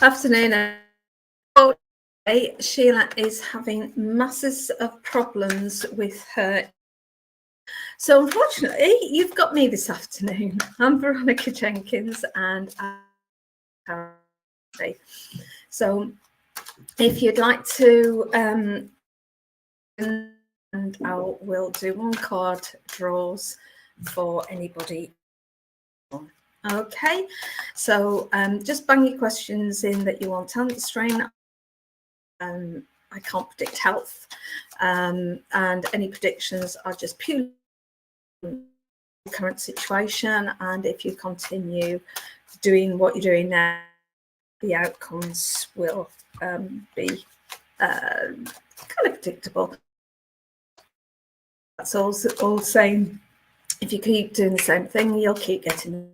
Afternoon. Sheila is having masses of problems with her. So unfortunately, you've got me this afternoon. I'm Veronica Jenkins, and so if you'd like to, and we'll do one card draws for anybody. Okay, so just bang your questions in that you want answering. I can't predict health, and any predictions are just purely current situation. And if you continue doing what you're doing now, the outcomes will be kind of predictable. That's all saying. If you keep doing the same thing, you'll keep getting.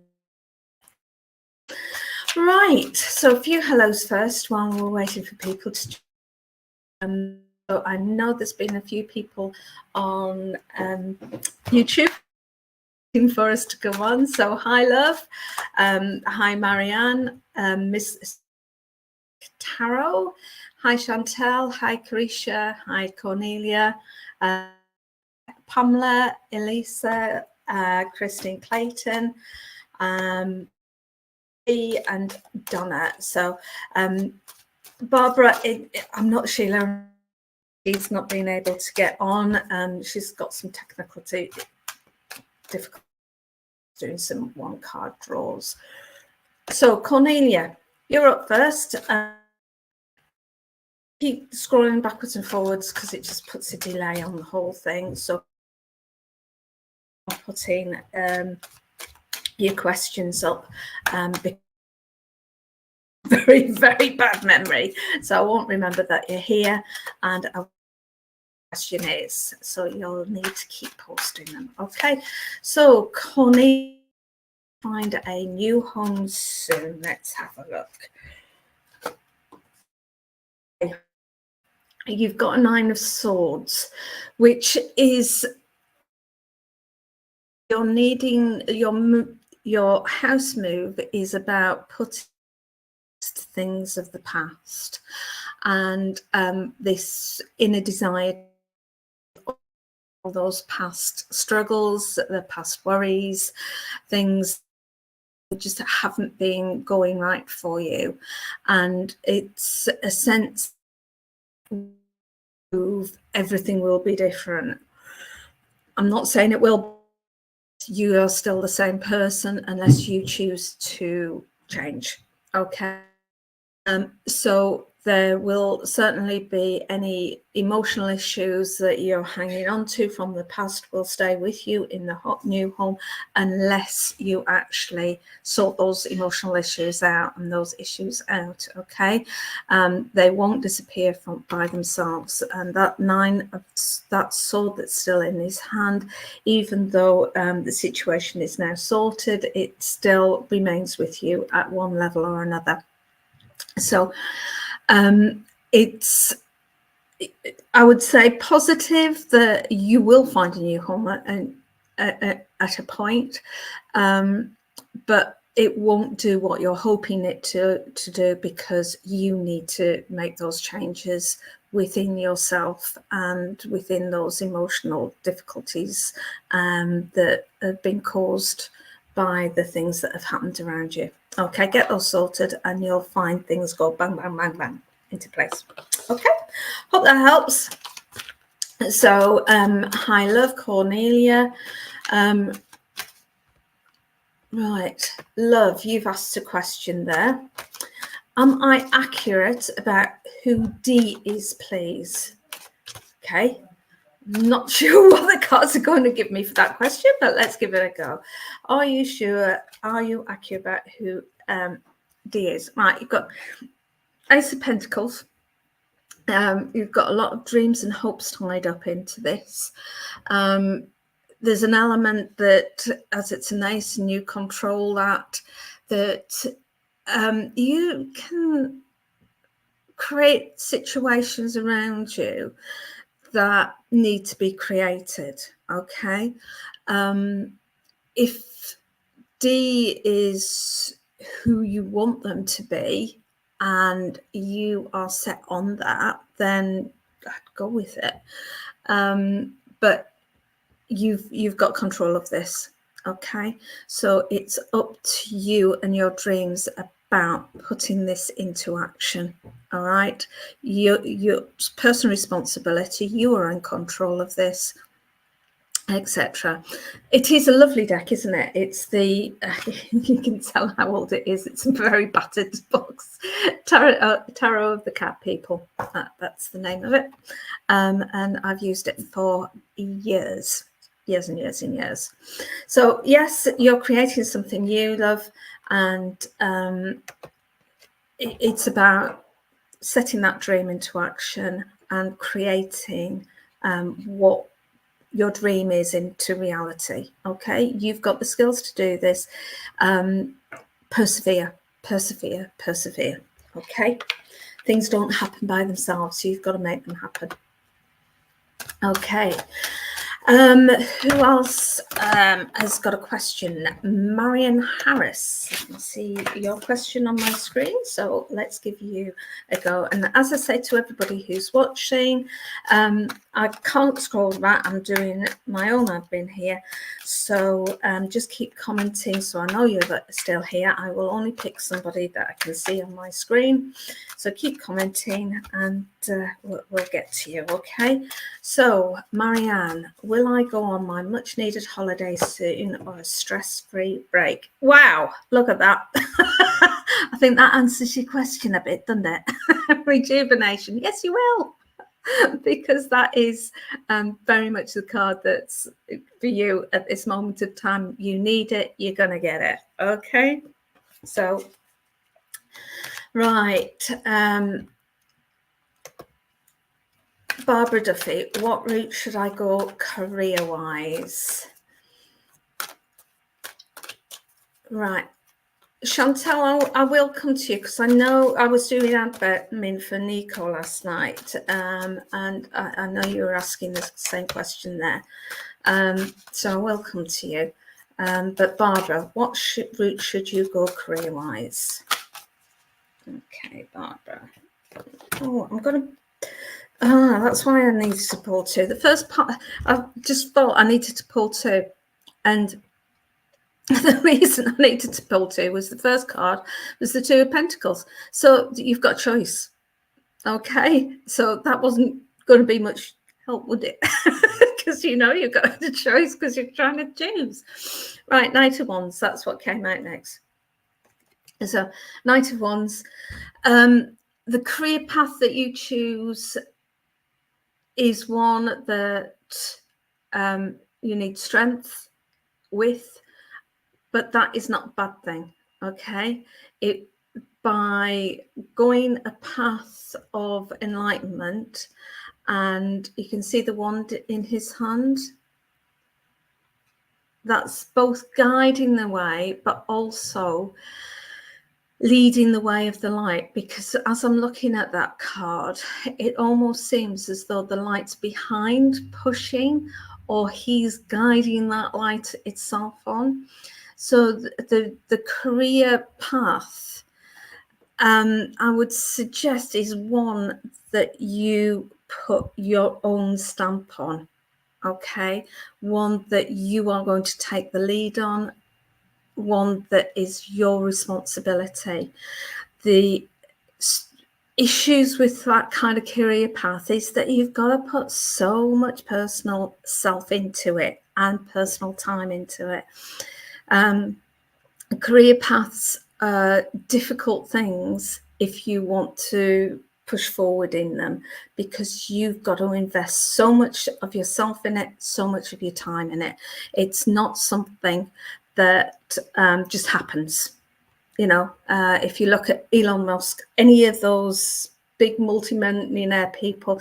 Right, so a few hellos first while we're waiting for people to. So I know there's been a few people on YouTube waiting for us to go on. So hi, love. Hi, Marianne. Miss Tarot. Hi, Chantel. Hi, Carisha. Hi, Cornelia. Pamela, Elisa, Christine Clayton, and Donna. So Barbara, I'm not Sheila. She's not been able to get on. She's got some technical difficulties doing some one card draws. So Cornelia, you're up first. Keep scrolling backwards and forwards because it just puts a delay on the whole thing. So I'm putting your questions up. Very, very bad memory, so I won't remember that you're here, and our question is, so you'll need to keep posting them. Okay, so Connie, find a new home soon. Let's have a look. You've got a 9 of Swords, which is you're needing your house move is about putting things of the past, and this inner desire, all those past struggles, the past worries, things that just haven't been going right for you, and it's a sense of everything will be different. I'm not saying it will. You are still the same person unless you choose to change. Okay. So there will certainly be any emotional issues that you're hanging on to from the past will stay with you in the new home unless you actually sort those emotional issues out and those issues out. Okay, they won't disappear by themselves. And that 9 of that sword that's still in his hand, even though the situation is now sorted, it still remains with you at one level or another. So it's, I would say, positive that you will find a new home at a point, but it won't do what you're hoping it to do, because you need to make those changes within yourself and within those emotional difficulties that have been caused by the things that have happened around you. Okay, get those sorted and you'll find things go bang, bang, bang, bang into place. Okay, hope that helps. So, hi, love, Cornelia. Right, love, you've asked a question there. Am I accurate about who D is, please? Okay. Not sure what the cards are going to give me for that question, but let's give it a go. Are you sure? Are you accurate about who D is? Right, you've got Ace of Pentacles. You've got a lot of dreams and hopes tied up into this. There's an element that, as it's an ace and you control that you can create situations around you that need to be created. Okay, if D is who you want them to be, and you are set on that, then I'd go with it. But you've got control of this. Okay, so it's up to you and your dreams about putting this into action. All right, your personal responsibility. You are in control of this, etc. It is a lovely deck, isn't it? It's the you can tell how old it is. It's a very battered box. Tarot of the Cat People. That's the name of it, and I've used it for years and years and years. So yes, you're creating something new, love, and it's about setting that dream into action and creating what your dream is into reality. Okay, you've got the skills to do this. Persevere. Okay, things don't happen by themselves, so you've got to make them happen. Okay, who else has got a question? Marion Harris. I can see your question on my screen, so let's give you a go. And as I say to everybody who's watching, I can't scroll back. I'm doing my own admin here, so just keep commenting so I know you're still here. I will only pick somebody that I can see on my screen, so keep commenting and we'll get to you. Okay, so Marianne, will I go on my much needed holiday soon or a stress-free break? Wow, look at that. I think that answers your question a bit, doesn't it? Rejuvenation. Yes, you will. Because that is very much the card that's for you at this moment of time. You need it, you're going to get it. Okay, so right. Barbara Duffy, what route should I go career-wise? Right. Chantal, I will come to you because I know I was doing admin for Nico last night, and I know you were asking the same question there. So I will come to you. But Barbara, what route should you go career-wise? Okay, Barbara. Oh, I'm going to... that's why I needed to pull two. The first part, I just thought I needed to pull two. And the reason I needed to pull two was the first card was the Two of Pentacles. So you've got a choice. Okay, so that wasn't going to be much help, would it? Because you know you've got a choice because you're trying to choose. Right, Knight of Wands, that's what came out next. So Knight of Wands, the career path that you choose is one that you need strength with, but that is not a bad thing. Okay, by going a path of enlightenment, and you can see the wand in his hand, that's both guiding the way but also leading the way of the light, because as I'm looking at that card, it almost seems as though the light's behind pushing, or he's guiding that light itself on. So the career path, I would suggest, is one that you put your own stamp on. Okay, one that you are going to take the lead on, one that is your responsibility. The issues with that kind of career path is that you've got to put so much personal self into it and personal time into it. Career paths are difficult things if you want to push forward in them, because you've got to invest so much of yourself in it, so much of your time in it. It's not something that just happens. You know, if you look at Elon Musk, any of those big multi-millionaire people,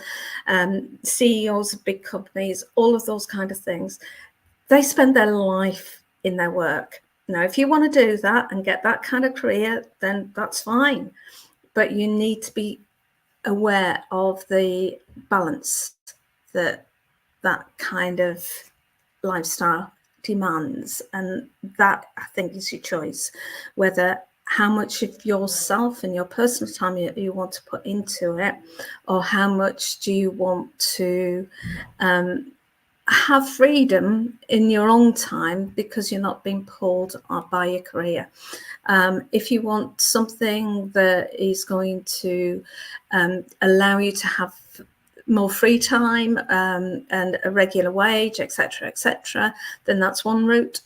CEOs of big companies, all of those kind of things, they spend their life in their work. Now, if you want to do that and get that kind of career, then that's fine. But you need to be aware of the balance that that kind of lifestyle demands. And that, I think, is your choice, whether how much of yourself and your personal time you want to put into it, or how much do you want to have freedom in your own time because you're not being pulled by your career. If you want something that is going to allow you to have more free time and a regular wage, etc., then that's one route.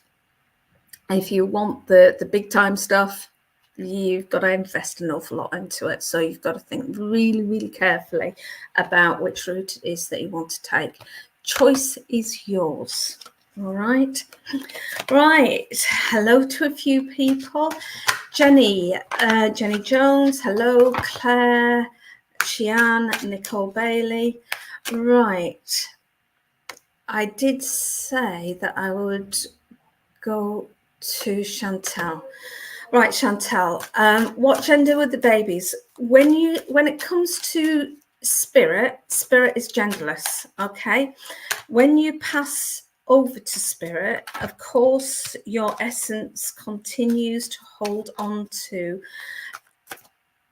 If you want the big time stuff, you've got to invest an awful lot into it. So you've got to think really, really carefully about which route it is that you want to take. Choice is yours. All right. Right. Hello to a few people. Jenny Jones. Hello. Claire, Shian, Nicole Bailey. Right. I did say that I would go to Chantal. Right, Chantal. What gender were the babies? When it comes to spirit is genderless. Okay. When you pass over to spirit, of course, your essence continues to hold on to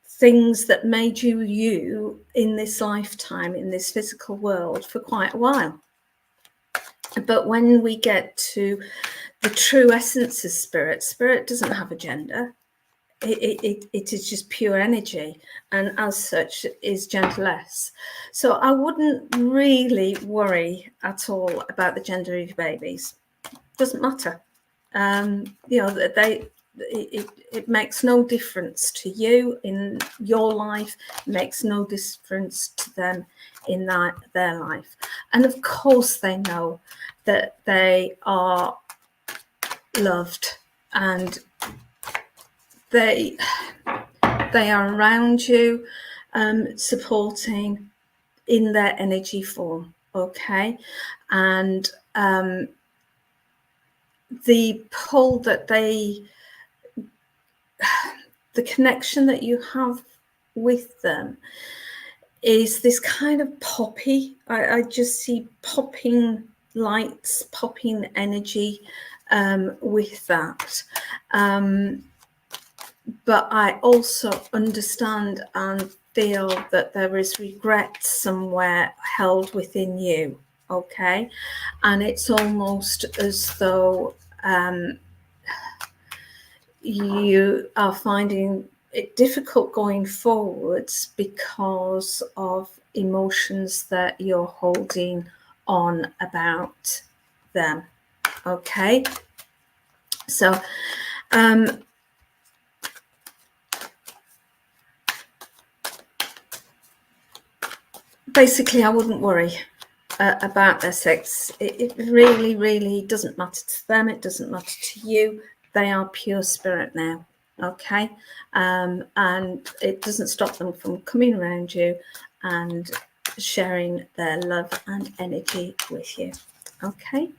things that made you in this lifetime, in this physical world, for quite a while. But when we get to the true essence of spirit doesn't have a gender. It is just pure energy, and as such is genderless. So I wouldn't really worry at all about the gender of your babies. Doesn't matter. It makes no difference to you in your life. It makes no difference to them in their life. And of course they know that they are loved, and they are around you, supporting in their energy form. Okay. And the pull that the connection that you have with them is this kind of poppy. I just see popping lights, popping energy with that. But I also understand and feel that there is regret somewhere held within you. Okay. And it's almost as though you are finding it difficult going forwards because of emotions that you're holding on about them. Okay. So basically I wouldn't worry about their sex. It really, really doesn't matter to them. It doesn't matter to you. They are pure spirit now. Okay. And it doesn't stop them from coming around you and sharing their love and energy with you. Okay.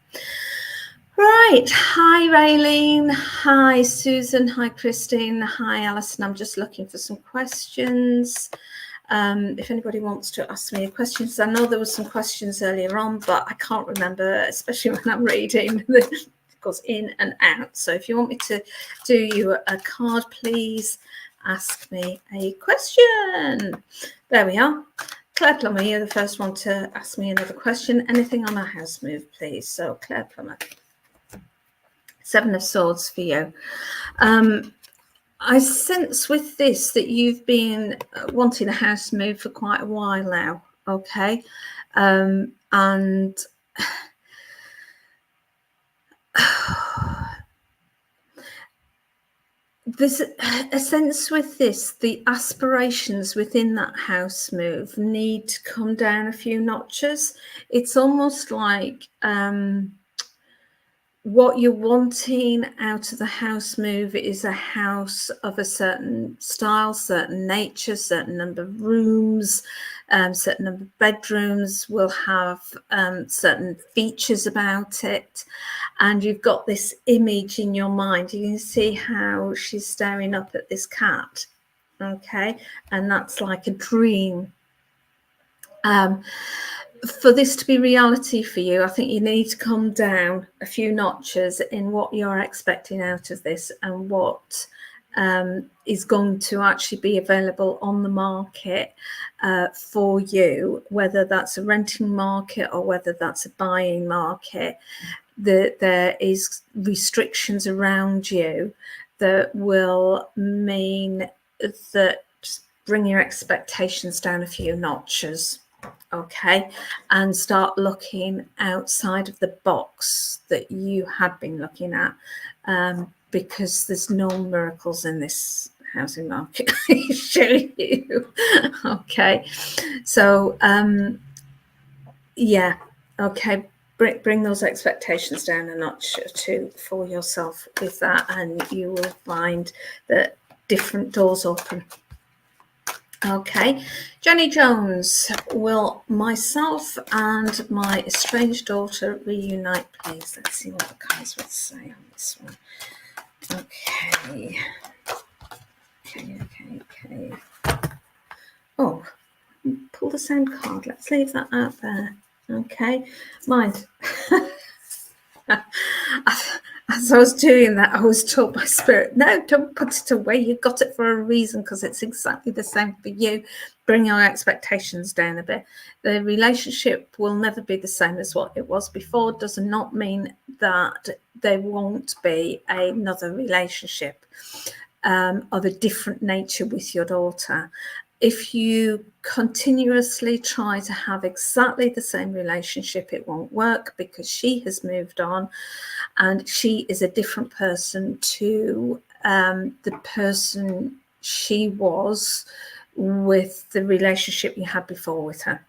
Right. Hi, Raylene. Hi, Susan. Hi, Christine. Hi, Alison. I'm just looking for some questions. If anybody wants to ask me questions, I know there were some questions earlier on, but I can't remember, especially when I'm reading. It goes in and out. So if you want me to do you a card, please ask me a question. There we are. Claire Plummer, you're the first one to ask me another question. Anything on a house move, please. So Claire Plummer. 7 of Swords for you. I sense with this that you've been wanting a house move for quite a while now. Okay. And there's a sense with this, the aspirations within that house move need to come down a few notches. It's almost like what you're wanting out of the house move is a house of a certain style, certain nature, certain number of rooms, certain number of bedrooms, will have certain features about it. And you've got this image in your mind. You can see how she's staring up at this cat. Okay. And that's like a dream. For this to be reality for you, I think you need to come down a few notches in what you're expecting out of this and what is going to actually be available on the market for you, whether that's a renting market or whether that's a buying market. There is restrictions around you that will mean that just bring your expectations down a few notches, okay, and start looking outside of the box that you had been looking at, because there's no miracles in this housing market, I assure you. Okay, so yeah, okay, bring those expectations down a notch or two for yourself with that, and you will find that different doors open. Okay, Jenny Jones, will myself and my estranged daughter reunite, please? Let's see what the cards would say on this one. Okay. Oh, pull the same card. Let's leave that out there. Okay, mind. As I was doing that, I was told by Spirit, no, don't put it away. You got it for a reason, because it's exactly the same for you. Bring your expectations down a bit. The relationship will never be the same as what it was before. Does not mean that there won't be another relationship of a different nature with your daughter. If you continuously try to have exactly the same relationship, it won't work, because she has moved on and she is a different person to the person she was with the relationship you had before with her.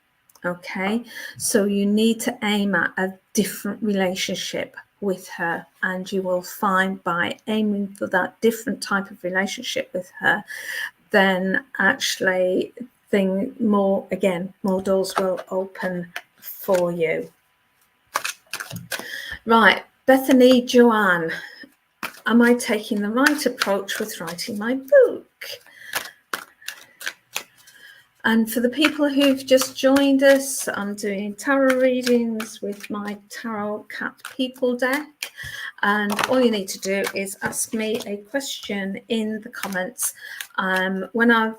Okay, so you need to aim at a different relationship with her, and you will find by aiming for that different type of relationship with her, then actually more doors will open for you. Right, Bethany Joanne, am I taking the right approach with writing my book? And for the people who've just joined us, I'm doing tarot readings with my Tarot Cat People deck. And all you need to do is ask me a question in the comments. When I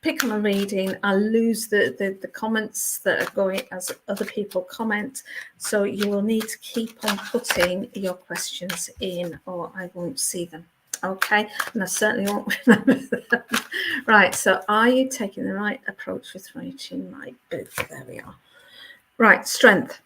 pick on a reading, I lose the comments that are going as other people comment. So you will need to keep on putting your questions in, or I won't see them. Okay, and I certainly won't remember them. Right, so are you taking the right approach with writing my book? There we are. Right, strength.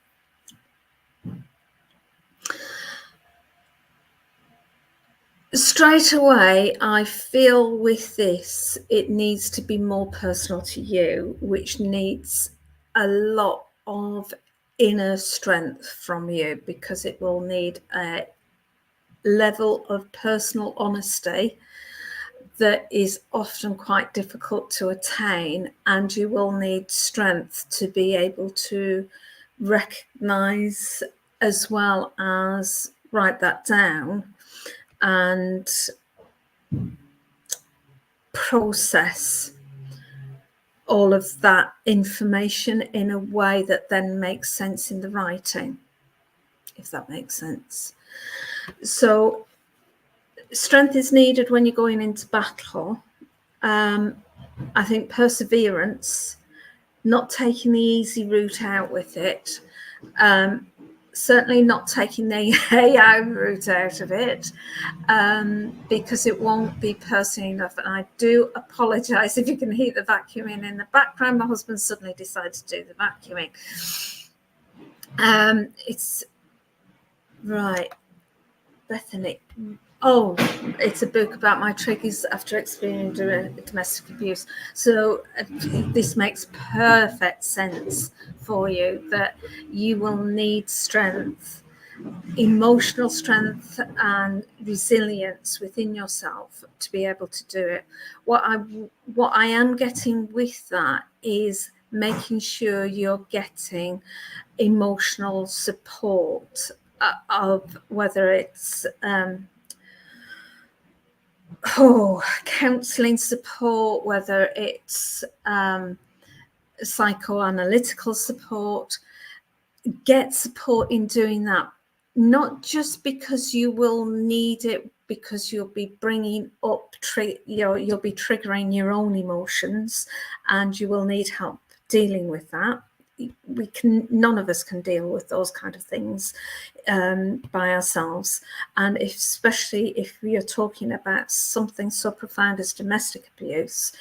Straight away, I feel with this, it needs to be more personal to you, which needs a lot of inner strength from you, because it will need a level of personal honesty that is often quite difficult to attain, and you will need strength to be able to recognize as well as write that down and process all of that information in a way that then makes sense in the writing, if that makes sense. So strength is needed when you're going into battle. I think perseverance, not taking the easy route out with it, certainly not taking the AI route out of it, because it won't be personal enough. And I do apologise if you can hear the vacuuming in the background. My husband suddenly decided to do the vacuuming. It's right, Bethany. Oh, it's a book about my triggers after experiencing domestic abuse. So this makes perfect sense for you, that you will need strength, emotional strength and resilience within yourself to be able to do it. What I am getting with that is making sure you're getting emotional support of whether it's counseling support, whether it's psychoanalytical support. Get support in doing that, not just because you will need it because you'll be bringing up, you'll be triggering your own emotions, and you will need help dealing with that. None of us can deal with those kind of things by ourselves, and especially if we are talking about something so profound as domestic abuse,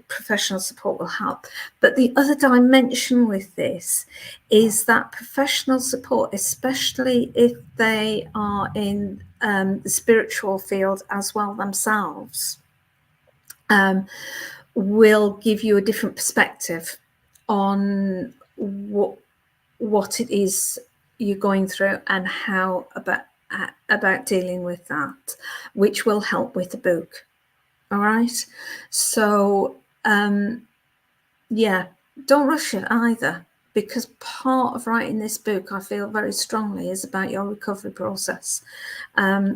professional support will help. But the other dimension with this is that professional support, especially if they are in the spiritual field as well themselves, will give you a different perspective on what it is you're going through and how about dealing with that, which will help with the book. All right, so yeah, don't rush it either, because part of writing this book, I feel very strongly, is about your recovery process,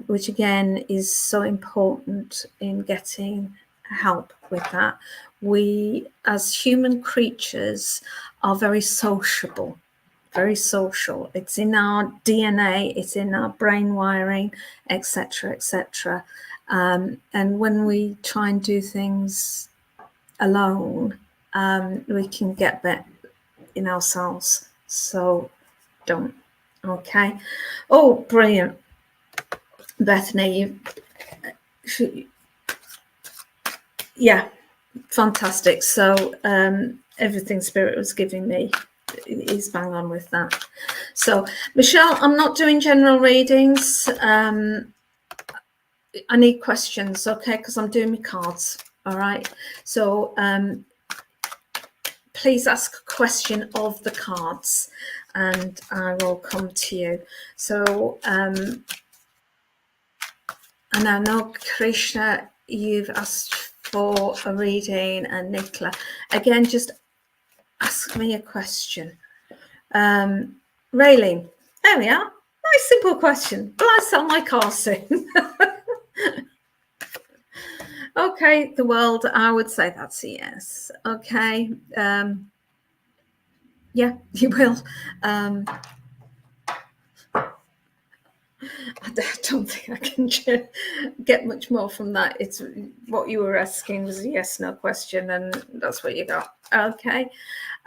which again is so important in getting help with that. We as human creatures are very sociable, very social. It's in our DNA, it's in our brain wiring, etc., etc. And when we try and do things alone, we can get that in ourselves. So don't. Okay. Oh, brilliant, Bethany. Yeah, fantastic. So everything Spirit was giving me is bang on with that. So Michelle, I'm not doing general readings. I need questions, okay, because I'm doing my cards. All right, so please ask a question of the cards and I will come to you. So and I know Krishna, you've asked for a reading, and Nicola, again, just ask me a question. Raylene, there we are. Nice simple question. Will I sell my car soon? Okay, the world, I would say that's a yes. Okay. Yeah, you will. I don't think I can get much more from that. It's what you were asking was a yes/no question, and that's what you got. Okay.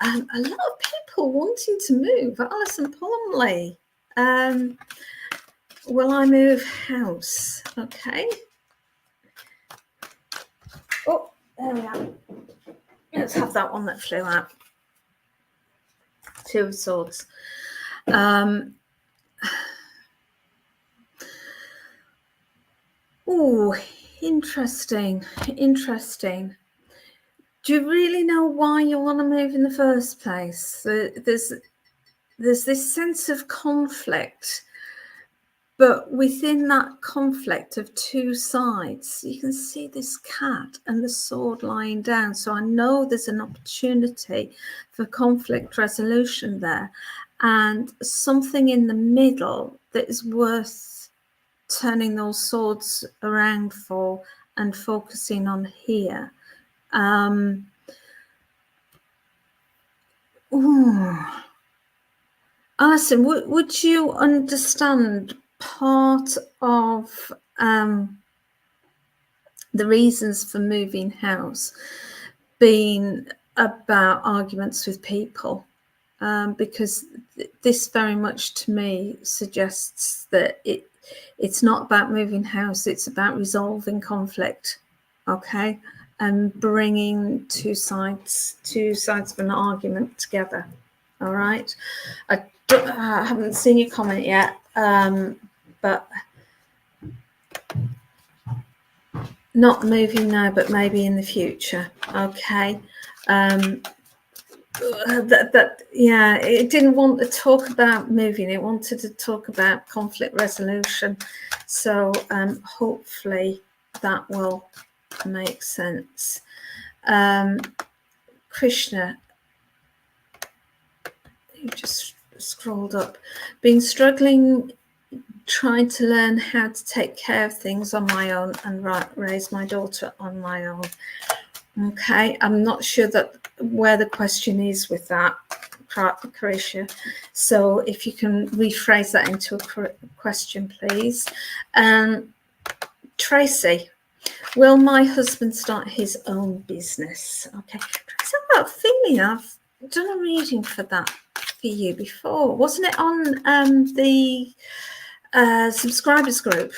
A lot of people wanting to move. Alison Plumley. Will I move house? Okay. Oh, there we are. Let's have that one that flew out. Two of Swords. Oh, interesting. Interesting. Do you really know why you want to move in the first place? There's this sense of conflict, but within that conflict of two sides, you can see this cat and the sword lying down. So I know there's an opportunity for conflict resolution there, and something in the middle that is worth turning those swords around for and focusing on here. Alison, would you understand part of the reasons for moving house being about arguments with people? Because this very much to me suggests that it's not about moving house, it's about resolving conflict, okay, and bringing two sides of an argument together. All right, I haven't seen your comment yet, but not moving now, but maybe in the future. Okay. Yeah, it didn't want to talk about moving, it wanted to talk about conflict resolution. So hopefully that will make sense. Krishna, you just scrolled up. Been struggling, trying to learn how to take care of things on my own and raise my daughter on my own. Okay, I'm not sure that where the question is with that, Carisha. So if you can rephrase that into a question, please. Tracy, will my husband start his own business? Okay. Tracy, I've got a feeling I've done a reading for that for you before. Wasn't it on the subscribers group?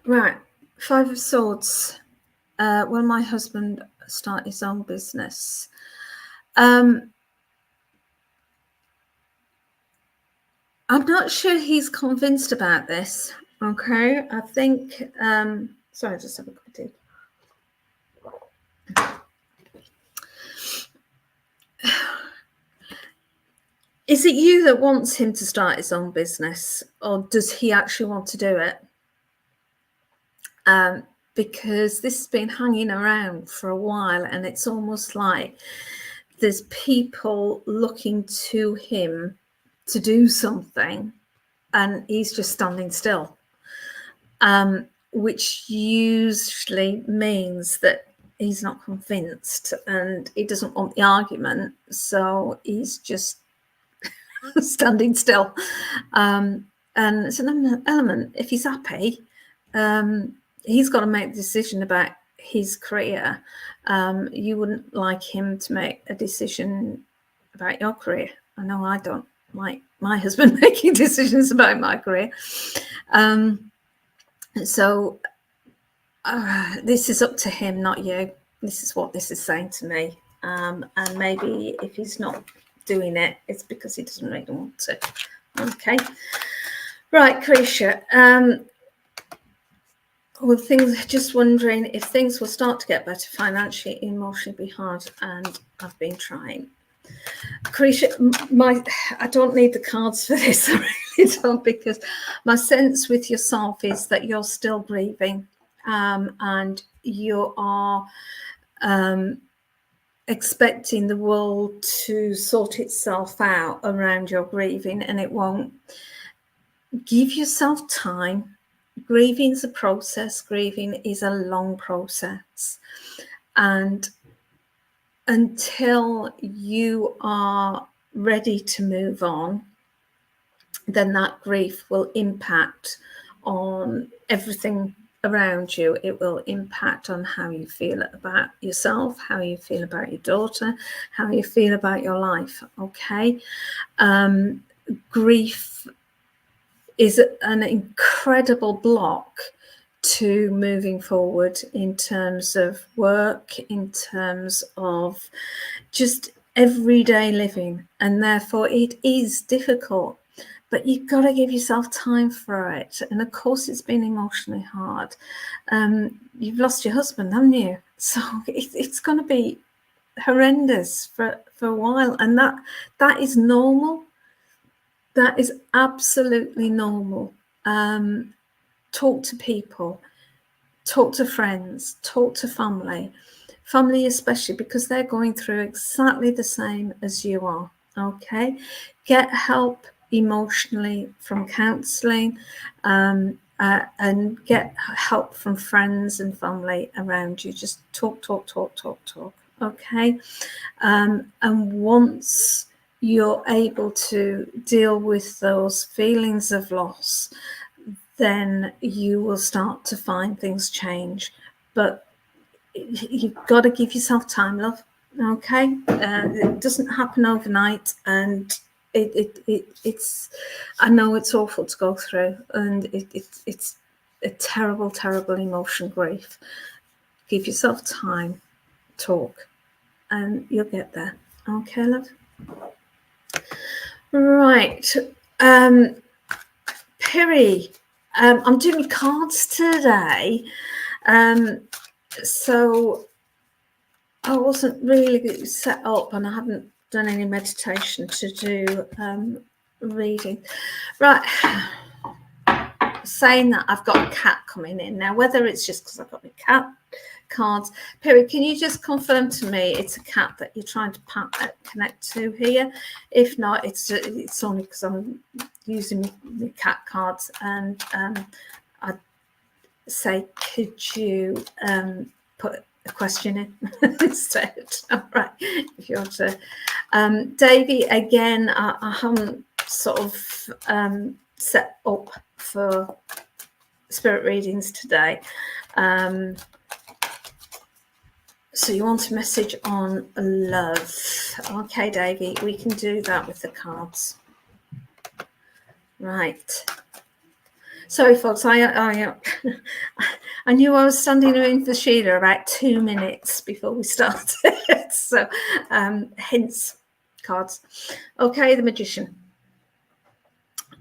Right. 5 of Swords. Will my husband start his own business? I'm not sure he's convinced about this. Okay. I think, sorry, I just have a cup of tea. Is it you that wants him to start his own business, or does he actually want to do it? Because this has been hanging around for a while, and it's almost like there's people looking to him to do something, and he's just standing still, which usually means that he's not convinced and he doesn't want the argument, so he's just standing still. And it's an element. If he's happy, he's got to make the decision about his career. You wouldn't like him to make a decision about your career. I know I don't like my husband making decisions about my career. So this is up to him, not you. This is what this is saying to me. And maybe if he's not doing it, it's because he doesn't really want to. Okay. Right, Krisha. Well, just wondering if things will start to get better financially, emotionally, be hard, and I've been trying. Krisha, I don't need the cards for this. I really don't, because my sense with yourself is that you're still grieving, and you are expecting the world to sort itself out around your grieving, and it won't. Give yourself time. Grieving is a process. Grieving is a long process, and until you are ready to move on, then that grief will impact on everything around you. It will impact on how you feel about yourself, how you feel about your daughter, how you feel about your life. Okay. Grief is an incredible block to moving forward in terms of work, in terms of just everyday living, and therefore it is difficult, but you've got to give yourself time for it. And of course it's been emotionally hard. You've lost your husband, haven't you? So it's going to be horrendous for a while, and that is normal. That is absolutely normal. Talk to people, talk to friends, talk to family especially, because they're going through exactly the same as you are. Okay, get help emotionally from counselling, and get help from friends and family around you. Just talk. Okay, and once you're able to deal with those feelings of loss, then you will start to find things change. But you've got to give yourself time, love. Okay, it doesn't happen overnight, and it's. I know it's awful to go through, and it's a terrible emotion, grief. Give yourself time, talk, and you'll get there. Okay, love. Right, Piri. I'm doing cards today, so I wasn't really set up, and I haven't done any meditation to do reading. Right, saying that, I've got a cat coming in now. Whether it's just because I've got my cat cards, Piri, can you just confirm to me it's a cat that you're trying to connect to here? If not, it's only because I'm using the cat cards, and I'd say, could you put a question in instead? All right, if you want to. Davy, again, I haven't sort of set up for spirit readings today. So you want a message on love. Okay, Davey, we can do that with the cards. Right. Sorry, folks, I knew I was standing in for Sheila about 2 minutes before we started. So, hence cards. Okay, the Magician.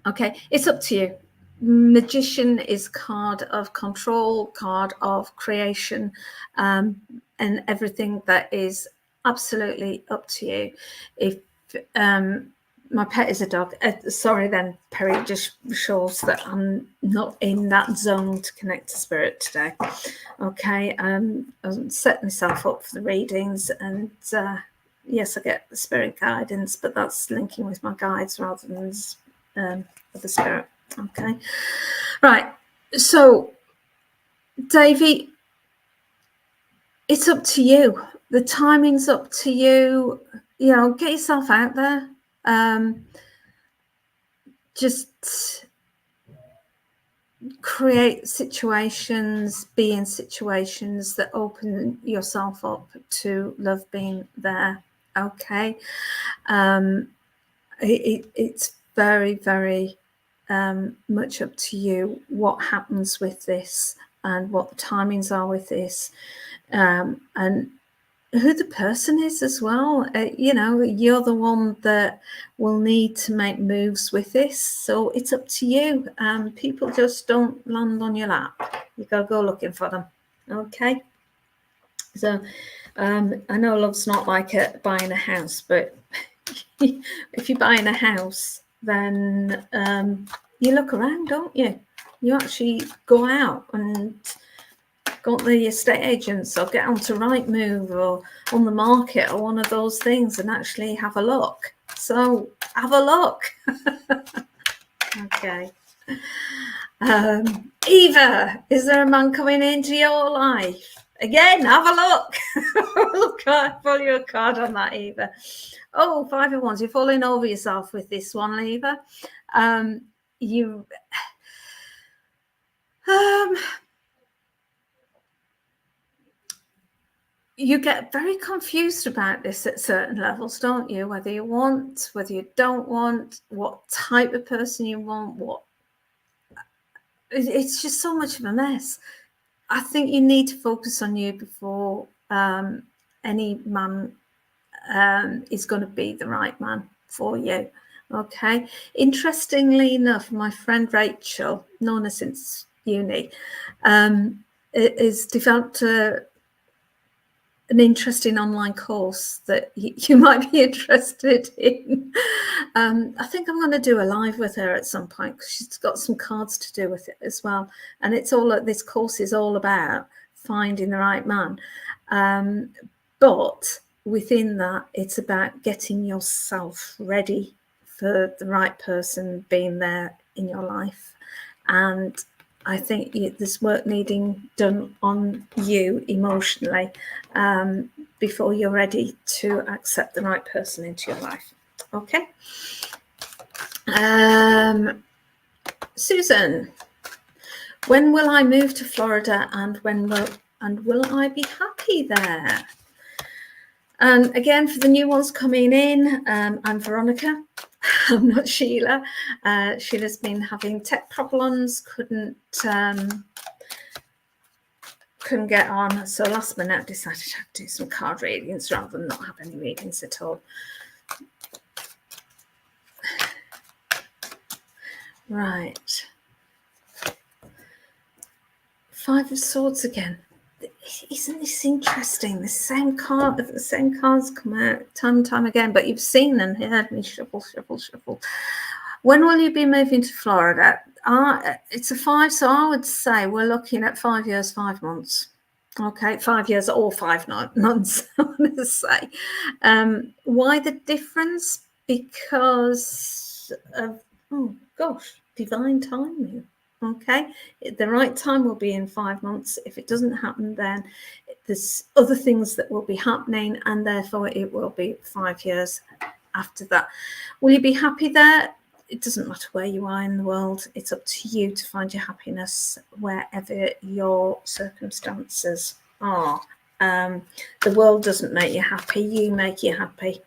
Okay, it's up to you. Magician is card of control, card of creation, and everything that is absolutely up to you. If my pet is a dog. Sorry then, Perry, just shows that I'm not in that zone to connect to spirit today. Okay, I'm setting myself up for the readings, and yes, I get the spirit guidance, but that's linking with my guides rather than with the spirit. Okay, right. So, Davey, it's up to you. The timing's up to you. You know, get yourself out there. Just create situations, be in situations that open yourself up to love being there. Okay. It's very, very much up to you what happens with this and what the timings are with this, and who the person is as well. You know, you're the one that will need to make moves with this, so it's up to you. People just don't land on your lap. You gotta go looking for them. Okay. So I know love's not like buying a house, but if you're buying a house, then you look around, don't you? You actually go out and go to the estate agents or get onto Rightmove or on the market or one of those things and actually have a look. So have a look. Okay. Eva, is there a man coming into your life? Again, have a look. Follow your card on that, Eva. Oh, 5 of Wands. You're falling over yourself with this one, Eva. You get very confused about this at certain levels, don't you? Whether you want, whether you don't want, what type of person you want, it's just so much of a mess. I think you need to focus on you before any man is going to be the right man for you. Okay. Interestingly enough, my friend Rachel, known her since uni, has developed an interesting online course that you might be interested in. I think I'm going to do a live with her at some point because she's got some cards to do with it as well. And it's all this course is all about finding the right man. But within that, it's about getting yourself ready for the right person being there in your life. And I think there's work needing done on you emotionally before you're ready to accept the right person into your life. Okay. Susan, when will I move to Florida and will I be happy there? And again, for the new ones coming in, I'm Veronica. I'm not Sheila. Sheila's been having tech problems, couldn't get on. So last minute, I decided to do some card readings rather than not have any readings at all. Right. 5 of Swords again. Isn't this interesting? The same cards come out time and time again, but you've seen and heard me shuffle. When will you be moving to Florida? It's a 5, so I would say we're looking at 5 years, 5 months. Okay, 5 years or 5 months, I want to say. Why the difference? Because of, oh gosh, divine timing. Okay, the right time will be in 5 months. If it doesn't happen, then there's other things that will be happening, and therefore it will be 5 years after that. Will you be happy there? it doesn't matter where you are in the world. It's up to you to find your happiness wherever your circumstances are. The world doesn't make you happy. You make you happy.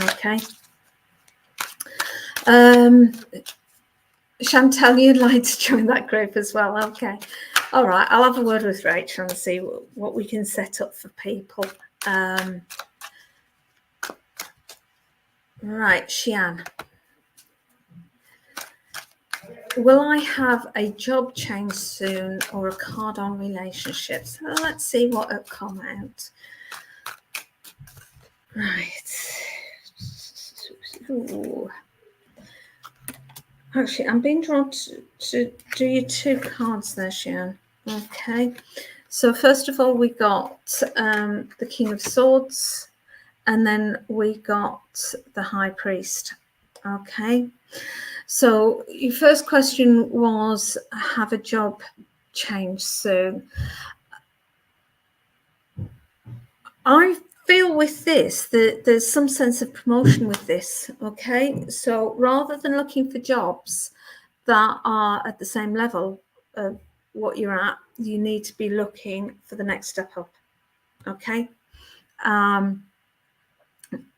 Okay. Chantal, you'd like to join that group as well. Okay. All right. I'll have a word with Rachel and see what we can set up for people. Right, Shian. Will I have a job change soon or a card on relationships? Well, let's see what will come out. Right. Ooh. Actually, I'm being drawn to do you 2 cards there, Shian. Okay. So first of all, we got the King of Swords, and then we got the High Priest. Okay. So your first question was, have a job change soon. I feel with this that there's some sense of promotion with this. Okay. So rather than looking for jobs that are at the same level of what you're at, you need to be looking for the next step up. Okay.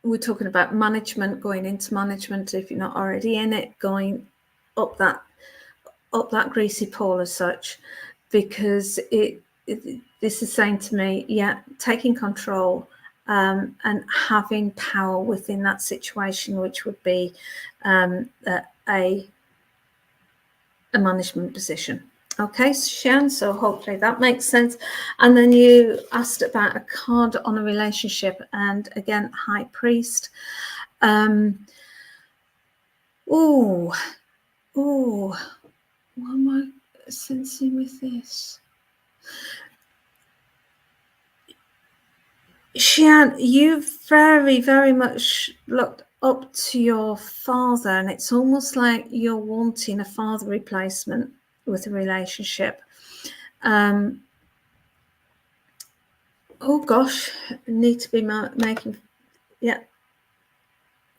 We're talking about management, going into management if you're not already in it, going up that greasy pole as such, because this is saying to me, yeah, taking control and having power within that situation, which would be a management position. Okay, Shan, so hopefully that makes sense. And then you asked about a card on a relationship, and again, High Priest. What am I sensing with this? Shan, you very, very much looked up to your father, and it's almost like you're wanting a father replacement with a relationship. Oh gosh, need to be making, yeah,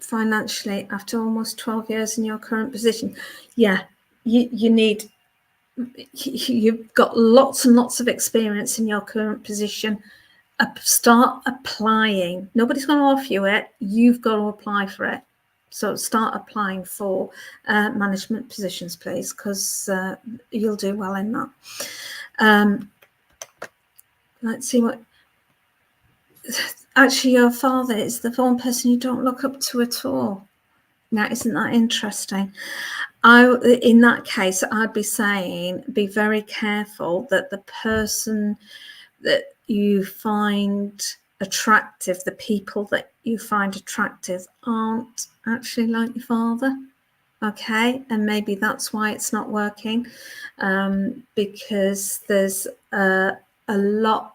financially after almost 12 years in your current position. Yeah, you've got lots and lots of experience in your current position. Start applying. Nobody's going to offer you it. You've got to apply for it. So start applying for management positions, please, because you'll do well in that. Let's see what. Actually, your father is the one person you don't look up to at all. Now, isn't that interesting? In that case, I'd be saying be very careful that the person that you find attractive, the people that you find attractive aren't actually like your father. Okay, and maybe that's why it's not working, because there's a lot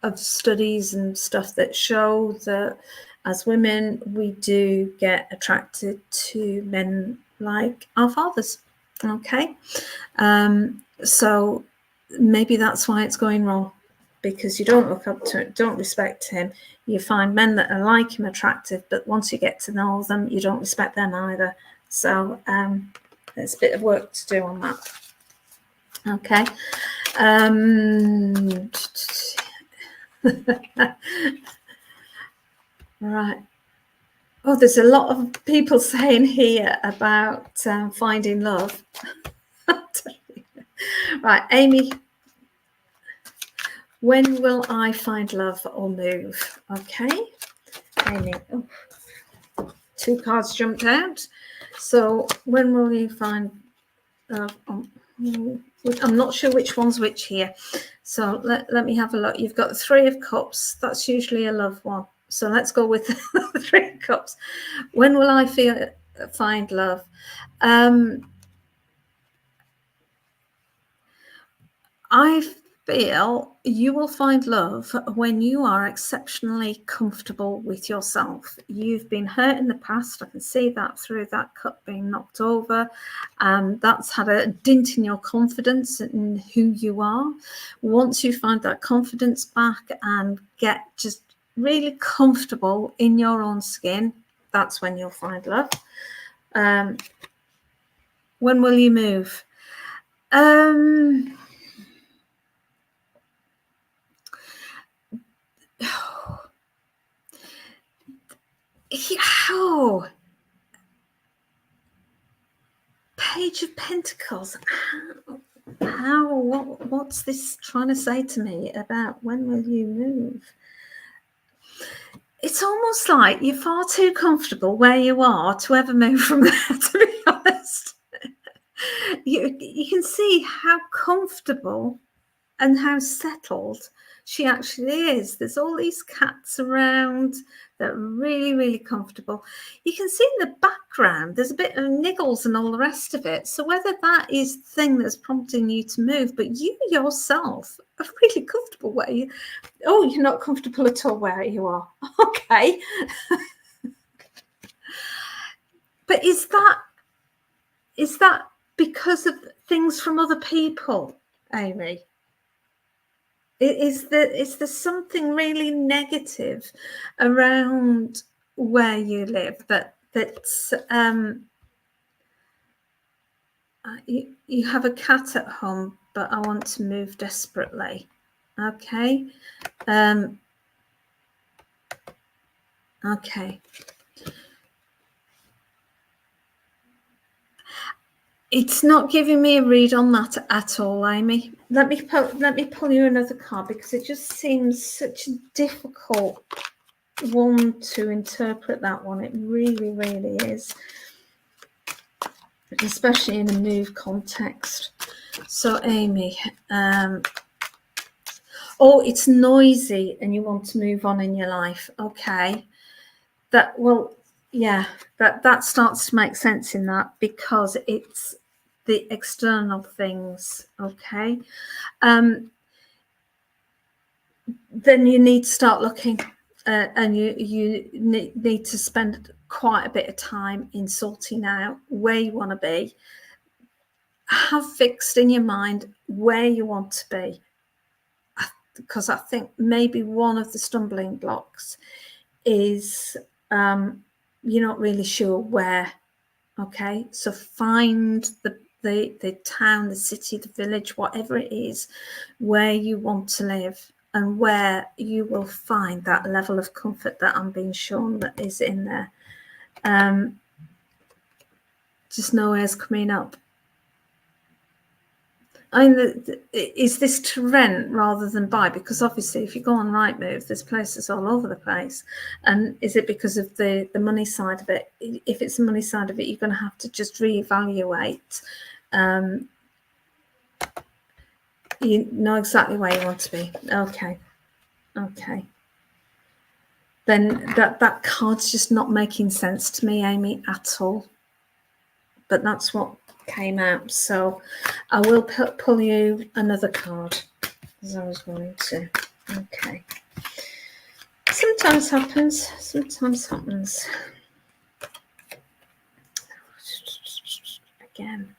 of studies and stuff that show that as women we do get attracted to men like our fathers. Okay, so maybe that's why it's going wrong, because you don't look up to it, don't respect him. You find men that are like him attractive, but once you get to know them, you don't respect them either. So there's a bit of work to do on that. Okay. Right. Oh, there's a lot of people saying here about finding love. Right, Amy, when will I find love or move? Okay, Amy. Oh, 2 cards jumped out. So when will you find love? I'm not sure which one's which here. So let me have a look. You've got the 3 of Cups. That's usually a love one. So let's go with the 3 of Cups. When will I find love? I feel you will find love when you are exceptionally comfortable with yourself. You've been hurt in the past. I can see that through that cup being knocked over. That's had a dint in your confidence in who you are. Once you find that confidence back and get just really comfortable in your own skin, that's when you'll find love. When will you move? Page of Pentacles. What's this trying to say to me about when will you move? It's almost like you're far too comfortable where you are to ever move from there, to be honest. You can see how comfortable and how settled she actually is. There's all these cats around that are really, really comfortable. You can see in the background, there's a bit of niggles and all the rest of it. So whether that is the thing that's prompting you to move, but you yourself are really comfortable where you, oh, you're not comfortable at all where you are. Okay. But is that because of things from other people, Amy? Is there something really negative around where you live that's you have a cat at home, but I want to move desperately. Okay. Okay. It's not giving me a read on that at all, Amy. Let me pull you another card, because it just seems such a difficult one to interpret, that one. It really, really is, especially in a move context. So, Amy, it's noisy and you want to move on in your life. Okay. That starts to make sense in that, because it's the external things. Okay. Then you need to start looking, and you need to spend quite a bit of time in sorting out where you want to be. Have fixed in your mind where you want to be, because I think maybe one of the stumbling blocks is you're not really sure where. Okay, so find the town, the city, the village, whatever it is, where you want to live, and where you will find that level of comfort that I'm being shown that is in there. Just nowhere's coming up. I mean, is this to rent rather than buy? Because obviously, if you go on Rightmove, there's places all over the place. And is it because of the money side of it? If it's the money side of it, you're going to have to just reevaluate. You know exactly where you want to be. Okay. Then that card's just not making sense to me, Amy, at all. But that's what came out. So I will pull you another card, as I was going to. Okay. Sometimes happens. Again.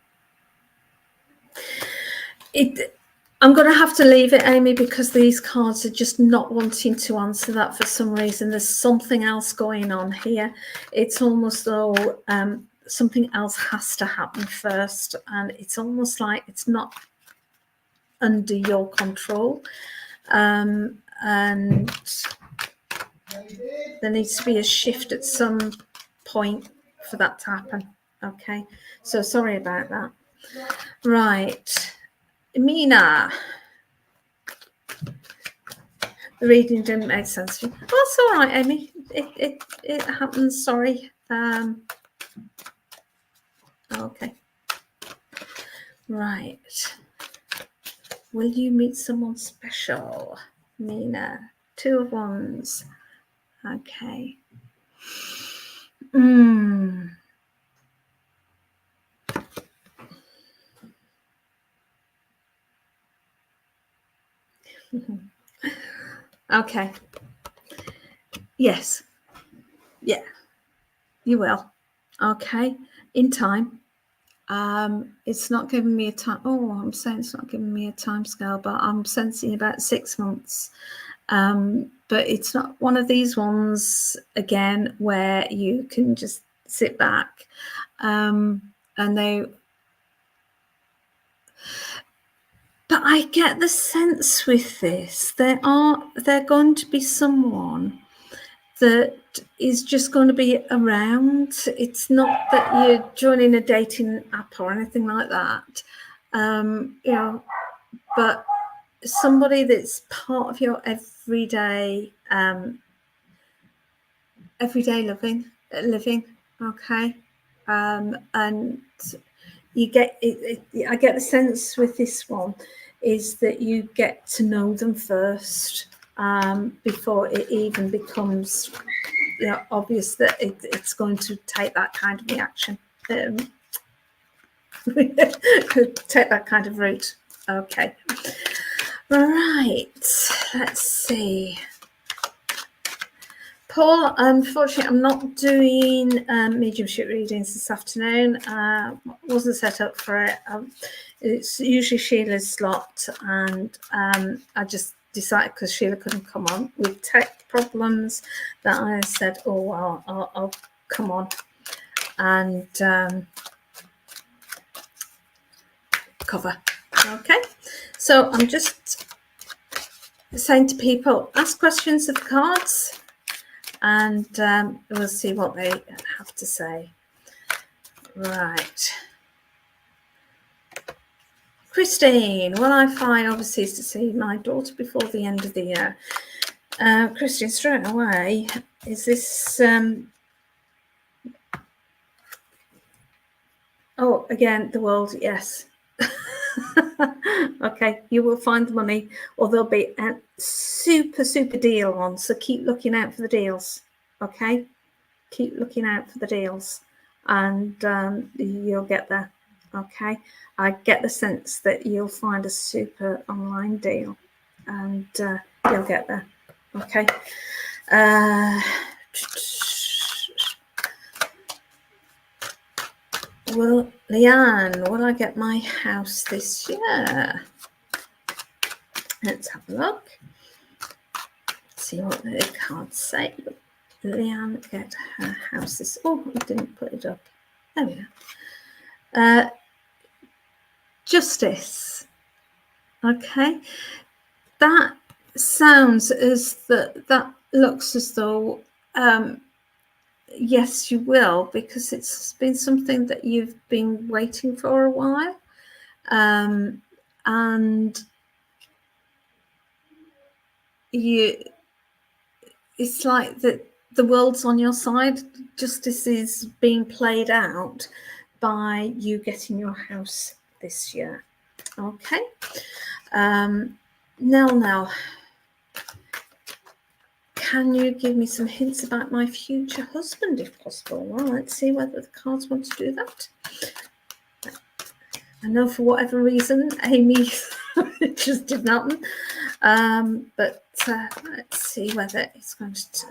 I'm going to have to leave it, Amy, because these cards are just not wanting to answer that for some reason. There's something else going on here. It's almost though something else has to happen first, and it's almost like it's not under your control, and there needs to be a shift at some point for that to happen. Okay, so sorry about that. Right, Mina, the reading didn't make sense to you. Oh, that's all right, Amy. It happens. Sorry. Okay. Right. Will you meet someone special, Mina? 2 of Wands. Okay. Okay. Yes. Yeah. You will. Okay. In time. It's not giving me a time. Oh, I'm saying it's not giving me a time scale, but I'm sensing about 6 months. But it's not one of these ones, again, where you can just sit back. And But I get the sense with this, they're going to be someone that is just going to be around. It's not that you're joining a dating app or anything like that, but somebody that's part of your everyday living, okay, and you get I get the sense with this one is that you get to know them first before it even becomes obvious that it's going to take that kind of reaction, take that kind of route. Okay, right, let's see. Paul, unfortunately, I'm not doing mediumship readings this afternoon. Wasn't set up for it. It's usually Sheila's slot, and I just decided because Sheila couldn't come on with tech problems that I said, oh, well, I'll come on and cover. Okay, so I'm just saying to people, ask questions of the cards, and we'll see what they have to say. Right. Christine, will I find overseas to see my daughter before the end of the year? Christine, straight away, is this... oh, again, the world, yes. Okay, you will find the money, or there'll be a super deal on, so keep looking out for the deals. Okay, keep looking out for the deals, and you'll get there. Okay, I get the sense that you'll find a super online deal, and you'll get there. Okay. Well, Leanne, will I get my house this year? Let's have a look. See what the cards say. Leanne, get her house this... oh, I didn't put it up. There we go. Justice. Okay. That sounds as that looks as though... yes, you will, because it's been something that you've been waiting for a while. And it's like that the world's on your side. Justice is being played out by you getting your house this year. Okay. Now, can you give me some hints about my future husband, if possible? Well, let's see whether the cards want to do that. I know for whatever reason, Amy just didn't happen. But let's see whether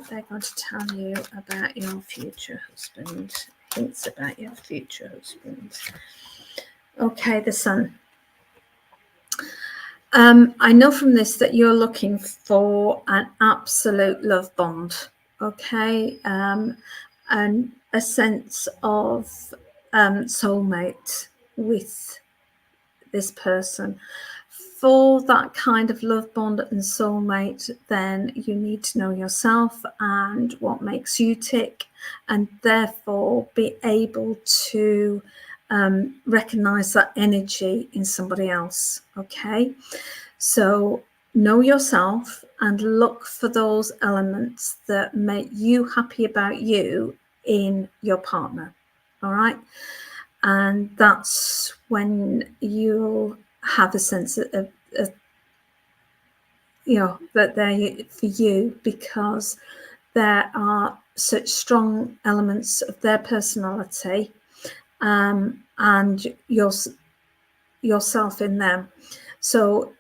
they're going to tell you about your future husband. Hints about your future husband. Okay, the Sun. I know from this that you're looking for an absolute love bond, okay, and a sense of soulmate with this person. For that kind of love bond and soulmate, then you need to know yourself and what makes you tick, and therefore be able to recognize that energy in somebody else. Okay, so know yourself and look for those elements that make you happy about you in your partner. All right, and that's when you'll have a sense of that they're for you, because there are such strong elements of their personality and yourself in them. So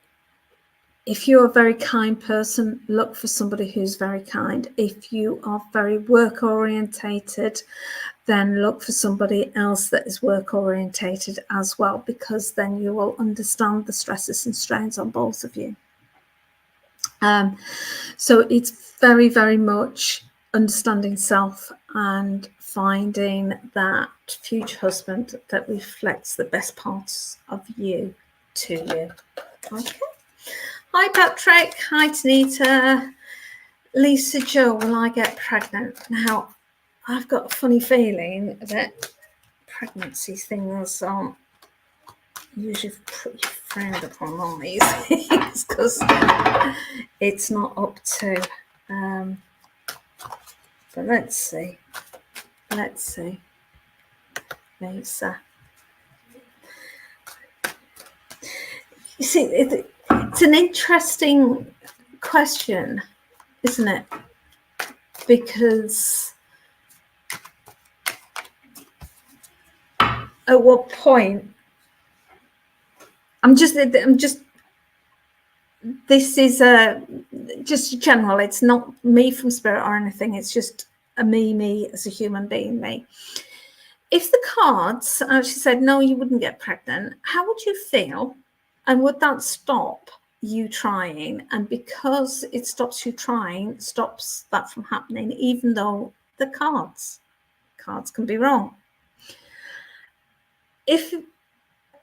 if you're a very kind person, look for somebody who's very kind. If you are very work orientated, then look for somebody else that is work orientated as well, because then you will understand the stresses and strains on both of you. So it's very, very much understanding self and finding that future husband that reflects the best parts of you. to you. Okay. Hi, Patrick. Hi, Tanita. Lisa Jo, will I get pregnant? Now, I've got a funny feeling that pregnancy things aren't usually pretty frowned upon on these things because it's not up to. But let's see. Lisa. You see, it's an interesting question, isn't it? Because at what point? I'm just. This is just general. It's not me from spirit or anything. It's just a me as a human being, me. If the cards actually said, no, you wouldn't get pregnant, how would you feel? And would that stop you trying? And because it stops you trying, stops that from happening, even though the cards can be wrong. If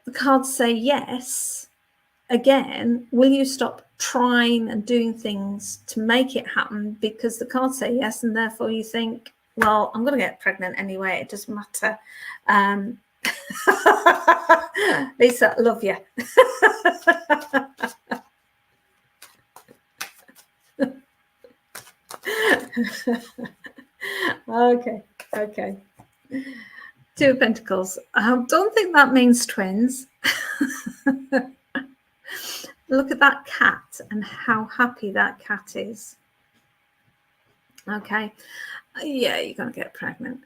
the cards say yes, again, will you stop trying and doing things to make it happen because the cards say yes, and therefore you think, well, I'm going to get pregnant anyway, it doesn't matter. Lisa, love you. Okay. Two of Pentacles. I don't think that means twins. Look at that cat and how happy that cat is. Okay. Yeah, you're going to get pregnant.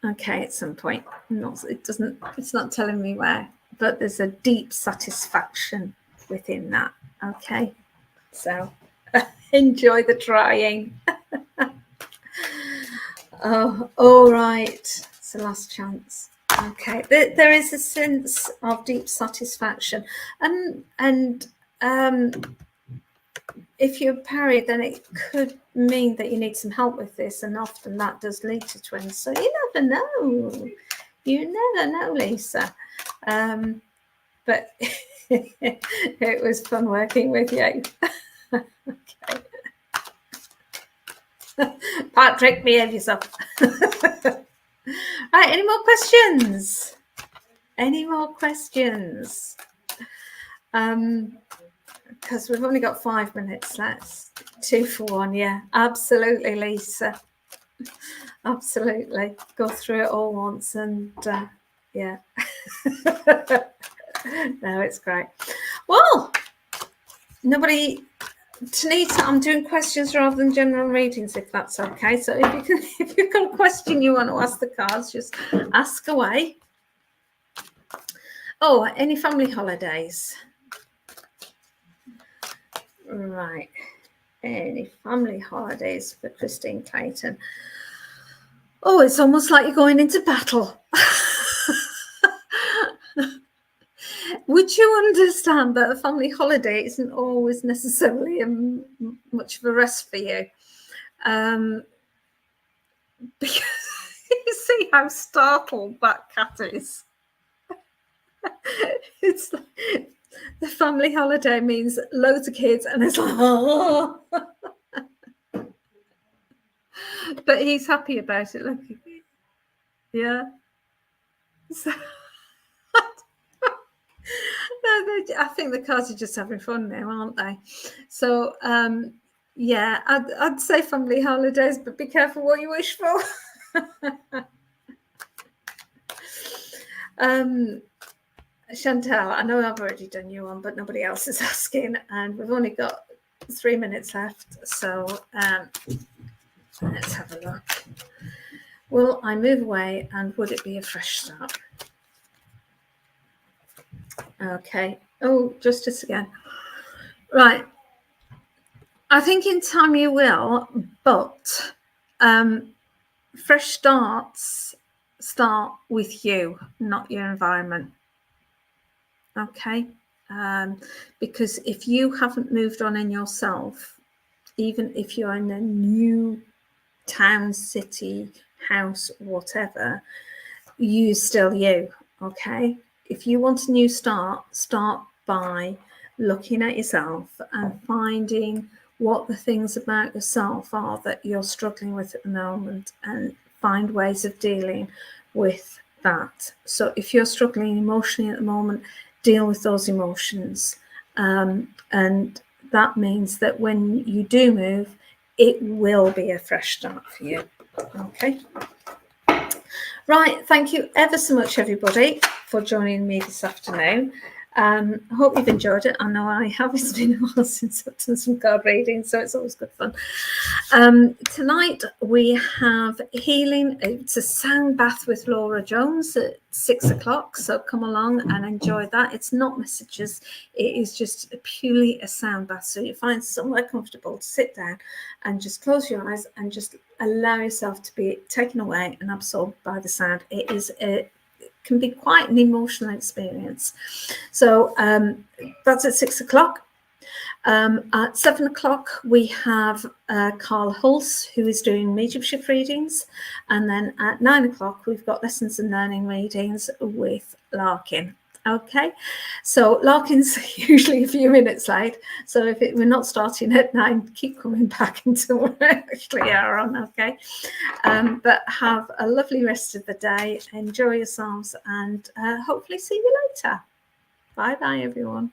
Okay, at some point. It's not telling me where, but there's a deep satisfaction within that. Okay. So enjoy the trying. Oh, all right. It's the last chance. Okay. There is a sense of deep satisfaction. And if you're married, then it could mean that you need some help with this, and often that does lead to twins. So you never know. You never know, Lisa. But it was fun working with you. Okay. Patrick, behave yourself. Right, any more questions? Any more questions? Because we've only got 5 minutes left. 2 for 1, yeah. Absolutely, Lisa. Absolutely. Go through it all once and yeah. No, it's great. Well, nobody... Tanita, I'm doing questions rather than general readings, if that's okay. So if you've got a question you want to ask the cards, just ask away. Oh, any family holidays? Right. Any family holidays for Christine Clayton? Oh, it's almost like you're going into battle. Would you understand that a family holiday isn't always necessarily much of a rest for you? Because you see how startled that cat is. It's like the family holiday means loads of kids, and it's like, oh. But he's happy about it. Look, yeah. So, I think the cards are just having fun now, aren't they? So, yeah, I'd say family holidays, but be careful what you wish for. Chantal, I know I've already done you one, but nobody else is asking, and we've only got 3 minutes left. So let's have a look. Will I move away, and would it be a fresh start? Okay. Oh, justice again. Right. I think in time you will, but fresh starts start with you, not your environment. Okay. Because if you haven't moved on in yourself, even if you're in a new town, city, house, whatever, you still you. Okay. If you want a new start by looking at yourself and finding what the things about yourself are that you're struggling with at the moment, and find ways of dealing with that. So if you're struggling emotionally at the moment, deal with those emotions. And that means that when you do move, it will be a fresh start for you. Okay. Right. Thank you ever so much, everybody, for joining me this afternoon. I hope you've enjoyed it. I know I have. It's been a while since I've done some card reading, so it's always good fun. Tonight we have healing. It's a sound bath with Laura Jones at 6 o'clock. So come along and enjoy that. It's not messages. It is just purely a sound bath. So you find somewhere comfortable to sit down and just close your eyes and just allow yourself to be taken away and absorbed by the sound. It can be quite an emotional experience. So that's at 6 o'clock. At 7 o'clock, we have Carl Hulse, who is doing mediumship readings. And then at 9 o'clock, we've got lessons and learning readings with Larkin. Okay, so Larkin's usually a few minutes late. So if we're not starting at 9, keep coming back until we actually are on, okay? But have a lovely rest of the day. Enjoy yourselves, and hopefully see you later. Bye-bye, everyone.